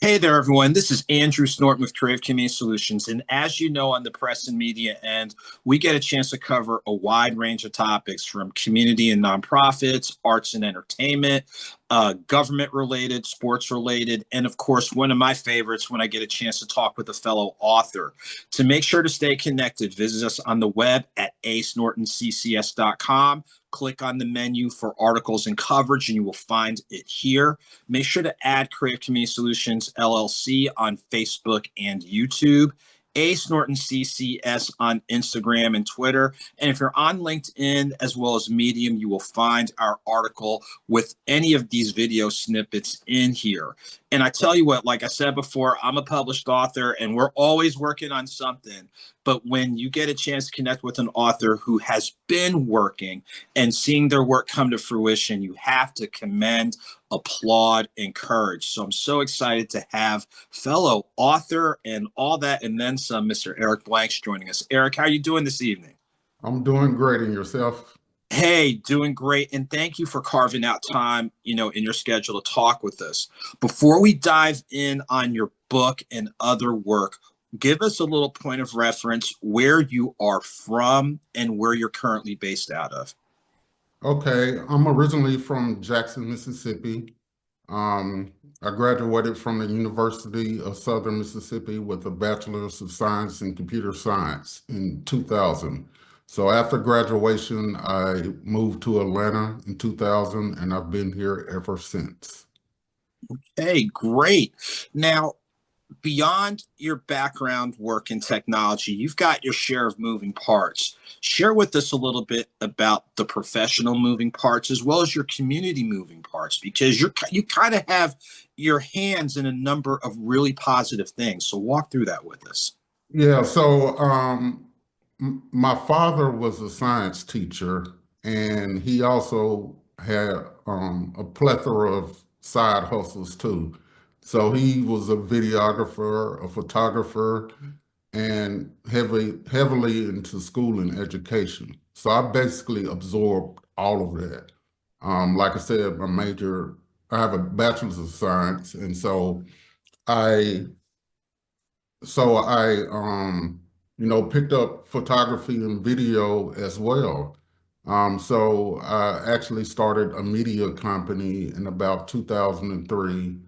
Hey there, everyone. This is Andrew Snorton with Creative Community Solutions. And as you know, on the press and media end, we get a chance to cover a wide range of topics from community and nonprofits, arts and entertainment, government related, sports related, and of course, one of my favorites when I get a chance to talk with a fellow author. To make sure to stay connected, visit us on the web at asnortonccs.com. Click on the menu for articles and coverage, and you will find it here. Make sure to add Creative Community Solutions LLC on Facebook and YouTube, Ace Norton CCS on Instagram and Twitter. And if you're on LinkedIn as well as Medium, you will find our article with any of these video snippets in here. And I tell you what, like I said before, I'm a published author and we're always working on something. But when you get a chance to connect with an author who has been working and seeing their work come to fruition, you have to commend, applaud, encourage. So I'm so excited to have fellow author and all that and then some, Mr. Eric Blanks, joining us. Eric, how are you doing this evening? I'm doing great. And yourself? Hey, doing great. And thank you for carving out time, in your schedule to talk with us. Before we dive in on your book and other work, give us a little point of reference where you are from and where you're currently based out of. Okay, I'm originally from Jackson, Mississippi. I graduated from the University of Southern Mississippi with a Bachelor's of Science in Computer Science in 2000. So after graduation, I moved to Atlanta in 2000, and I've been here ever since. Hey, great. Now, beyond your background work in technology, you've got your share of moving parts. Share with us a little bit about the professional moving parts as well as your community moving parts, because you kind of have your hands in a number of really positive things. So walk through that with us. Yeah, so my father was a science teacher, and he also had a plethora of side hustles too. So he was a videographer, a photographer, and heavily into school and education. So I basically absorbed all of that. Like I said, I have a bachelor's of science, and I I picked up photography and video as well. So I actually started a media company in about 2003.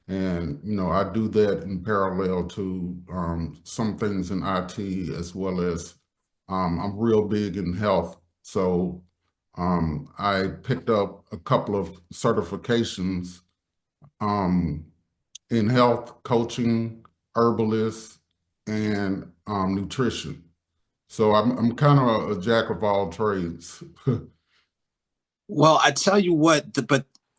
And, I do that in parallel to some things in IT as well as I'm real big in health. So I picked up a couple of certifications um, in health coaching, herbalist, and nutrition. So I'm kind of a jack of all trades. Well, I tell you what,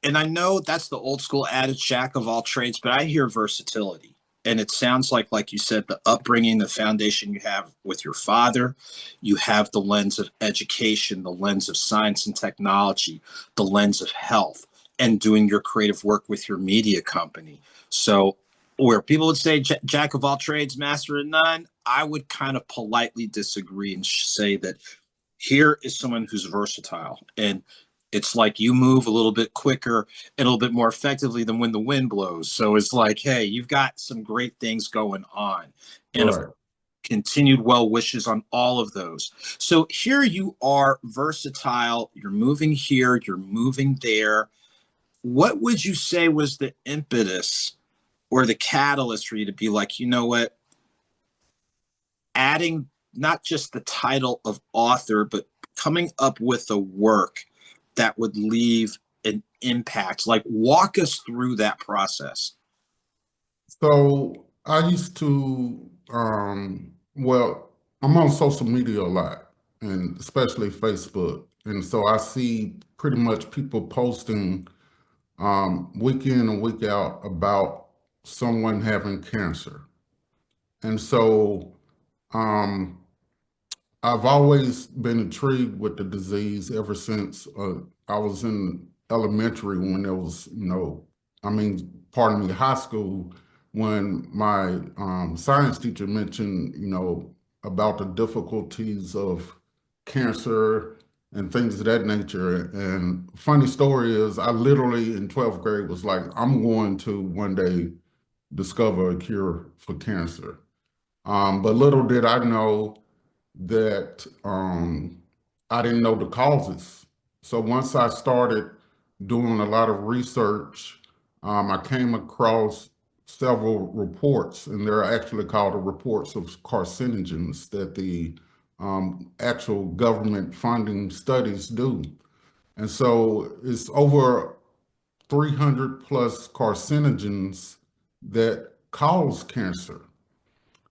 and I know that's the old school adage, jack of all trades, but I hear versatility. And it sounds like you said, the upbringing, the foundation you have with your father, you have the lens of education, the lens of science and technology, the lens of health, and doing your creative work with your media company. So where people would say jack of all trades, master of none, I would kind of politely disagree and say that here is someone who's versatile. And it's like you move a little bit quicker and a little bit more effectively than when the wind blows. So it's like, hey, you've got some great things going on. And Right. continued well wishes on all of those. So here you are, versatile. You're moving here, you're moving there. What would you say was the impetus or the catalyst for you to be like, you know what, adding not just the title of author, but coming up with a work that would leave an impact? Like, walk us through that process. So I used to, well, I'm on social media a lot, and especially Facebook. And so I see pretty much people posting week in and week out about someone having cancer. And so um, I've always been intrigued with the disease ever since I was in elementary when there was, pardon me, high school, when my science teacher mentioned, about the difficulties of cancer and things of that nature. And funny story is I literally in 12th grade was like, I'm going to one day discover a cure for cancer. But little did I know that I didn't know the causes. So once I started doing a lot of research, I came across several reports, and they're actually called the reports of carcinogens that the actual government funding studies do. And so it's over 300 plus carcinogens that cause cancer.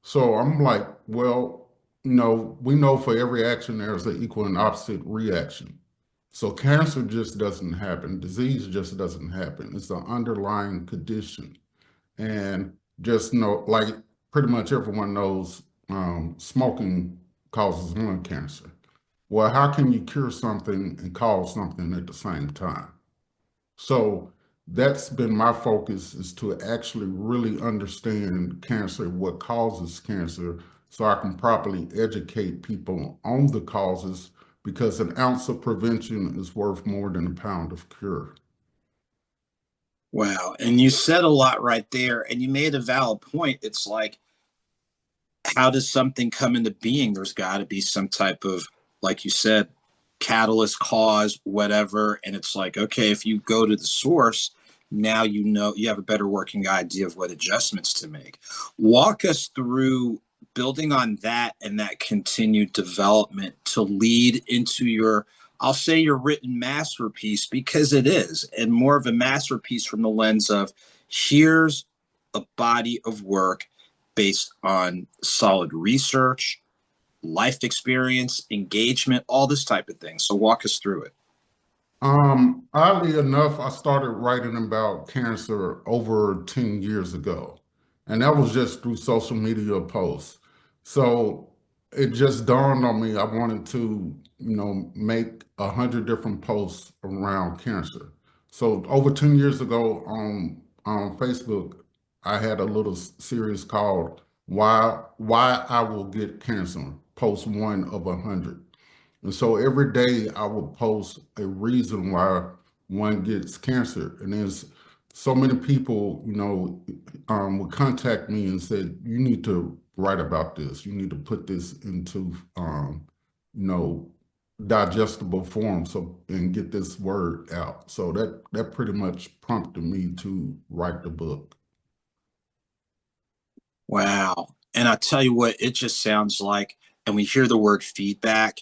So I'm like, well, we know for every action there's an equal and opposite reaction. So cancer just doesn't happen. Disease just doesn't happen. It's an underlying condition. And just know, like pretty much everyone knows, smoking causes lung cancer. Well, how can you cure something and cause something at the same time? So that's been my focus, is to actually really understand cancer, what causes cancer, so I can properly educate people on the causes, because an ounce of prevention is worth more than a pound of cure. Wow. And you said a lot right there, and you made a valid point. It's like, how does something come into being? There's got to be some type of, like you said, catalyst, cause, whatever. And it's like, okay, if you go to the source, now you know you have a better working idea of what adjustments to make. Walk us through building on that and that continued development to lead into your, I'll say, your written masterpiece, because it is, and more of a masterpiece from the lens of, here's a body of work based on solid research, life experience, engagement, all this type of thing. So walk us through it. Oddly enough, I started writing about cancer over 10 years ago, and that was just through social media posts. So it just dawned on me I wanted to, make 100 different posts around cancer. So over 10 years ago on Facebook, I had a little series called Why I Will Get Cancer, post one of 100. And so every day I would post a reason why one gets cancer. And there's so many people, would contact me and said, you need to write about this. You need to put this into, you know, digestible form, so and get this word out. So that pretty much prompted me to write the book. Wow. And I tell you what, it just sounds like, and we hear the word feedback,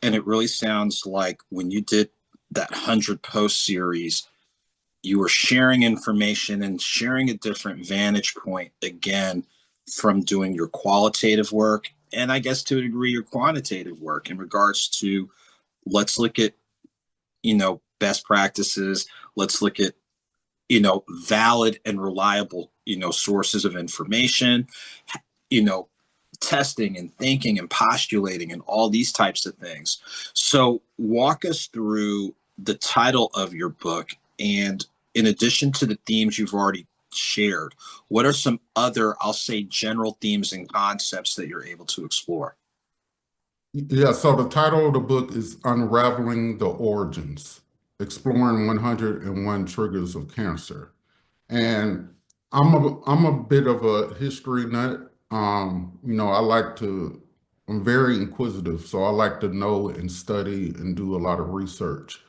and it really sounds like when you did that 100 post series, you were sharing information and sharing a different vantage point, again, from doing your qualitative work, and I guess to a degree your quantitative work, in regards to, let's look at, best practices. Let's look at, valid and reliable, sources of information, you know, testing and thinking and postulating and all these types of things. So walk us through the title of your book. And in addition to the themes you've already shared, what are some other, I'll say, general themes and concepts that you're able to explore? Yeah, so the title of the book is Unraveling the Origins, Exploring 101 Triggers of Cancer. And I'm a bit of a history nut. I like to, I'm very inquisitive, so I like to know and study and do a lot of research.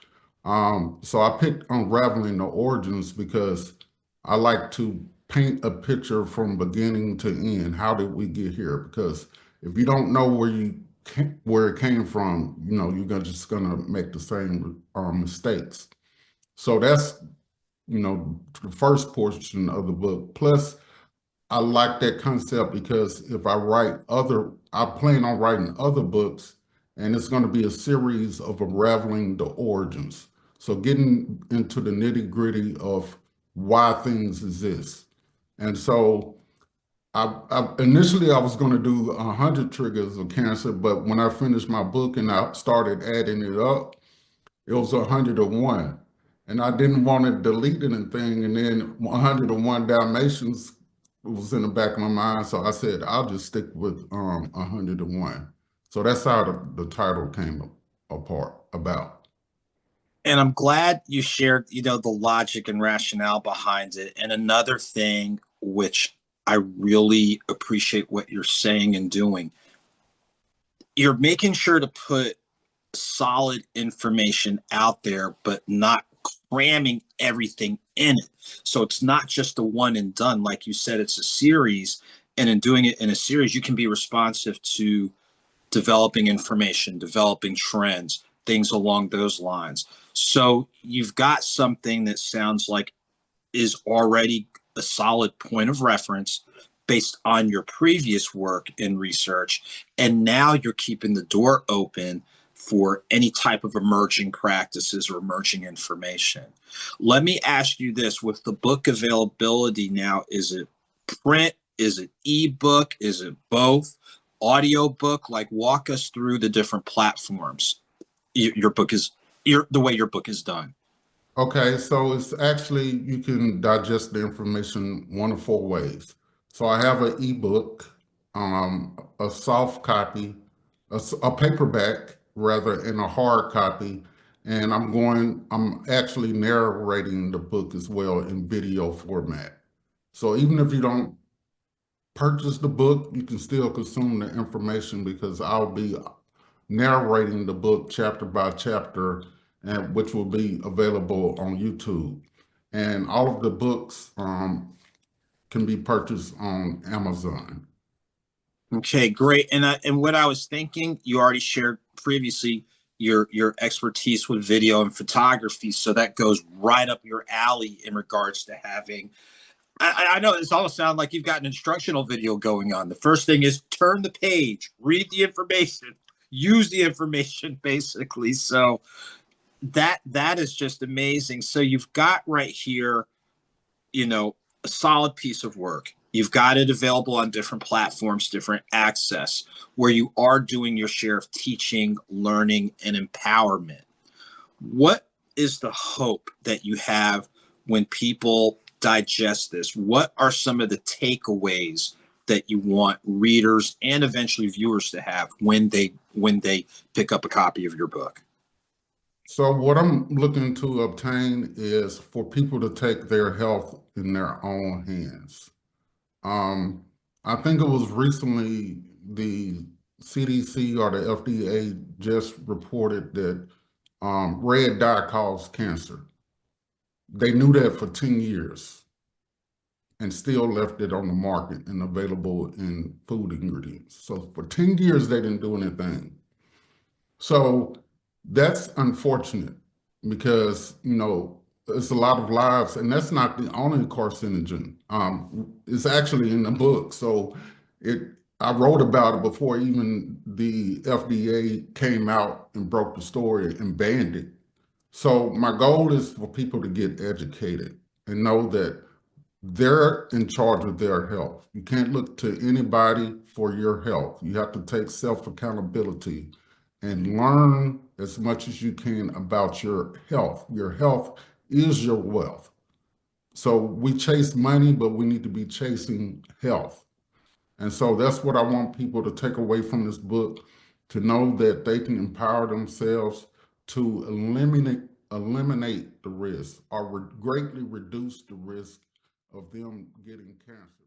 So I picked Unraveling the Origins because I like to paint a picture from beginning to end. How did we get here? Because if you don't know where it came from, just gonna make the same mistakes. So that's the first portion of the book. Plus, I like that concept because if I plan on writing other books, and it's going to be a series of unraveling the origins. So getting into the nitty gritty of why things exist. And so initially I was going to do 100 triggers of cancer, but when I finished my book and I started adding it up, it was 101. And I didn't want to delete anything. And then 101 Dalmatians was in the back of my mind. So I said, I'll just stick with 101. So that's how the title came about. And I'm glad you shared, the logic and rationale behind it. And another thing, which I really appreciate what you're saying and doing. You're making sure to put solid information out there, but not cramming everything in it. So it's not just a one and done. Like you said, it's a series. And in doing it in a series, you can be responsive to developing information, developing trends, things along those lines. So you've got something that sounds like is already a solid point of reference based on your previous work and research. And now you're keeping the door open for any type of emerging practices or emerging information. Let me ask you this, with the book availability now, is it print? Is it ebook? Is it both? Audio book? Like, walk us through the different platforms your book is, the way your book is done. Okay, so it's actually, you can digest the information one of four ways. So I have an ebook, a soft copy, a paperback rather, and a hard copy. And I'm actually narrating the book as well in video format. So even if you don't purchase the book, you can still consume the information because I'll be narrating the book chapter by chapter, and which will be available on YouTube. And all of the books can be purchased on Amazon. Okay, great. And what I was thinking, you already shared previously your expertise with video and photography, so that goes right up your alley in regards to having. I know this almost sounds like you've got an instructional video going on. The first thing is turn the page, read the information, use the information, basically. So that is just amazing. So you've got right here, a solid piece of work. You've got it available on different platforms, different access, where you are doing your share of teaching, learning, and empowerment. What is the hope that you have when people digest this? What are some of the takeaways that you want readers and eventually viewers to have when they pick up a copy of your book? So what I'm looking to obtain is for people to take their health in their own hands. I think it was recently the CDC or the FDA just reported that red dye caused cancer. They knew that for 10 years and still left it on the market and available in food ingredients. So for 10 years, they didn't do anything. So that's unfortunate because, it's a lot of lives, and that's not the only carcinogen. It's actually in the book. So I wrote about it before even the FDA came out and broke the story and banned it. So my goal is for people to get educated and know that they're in charge of their health. You can't look to anybody for your health. You have to take self-accountability and learn as much as you can about your health. Your health is your wealth. So we chase money, but we need to be chasing health. And so that's what I want people to take away from this book, to know that they can empower themselves to eliminate the risk or greatly reduce the risk of them getting cancer.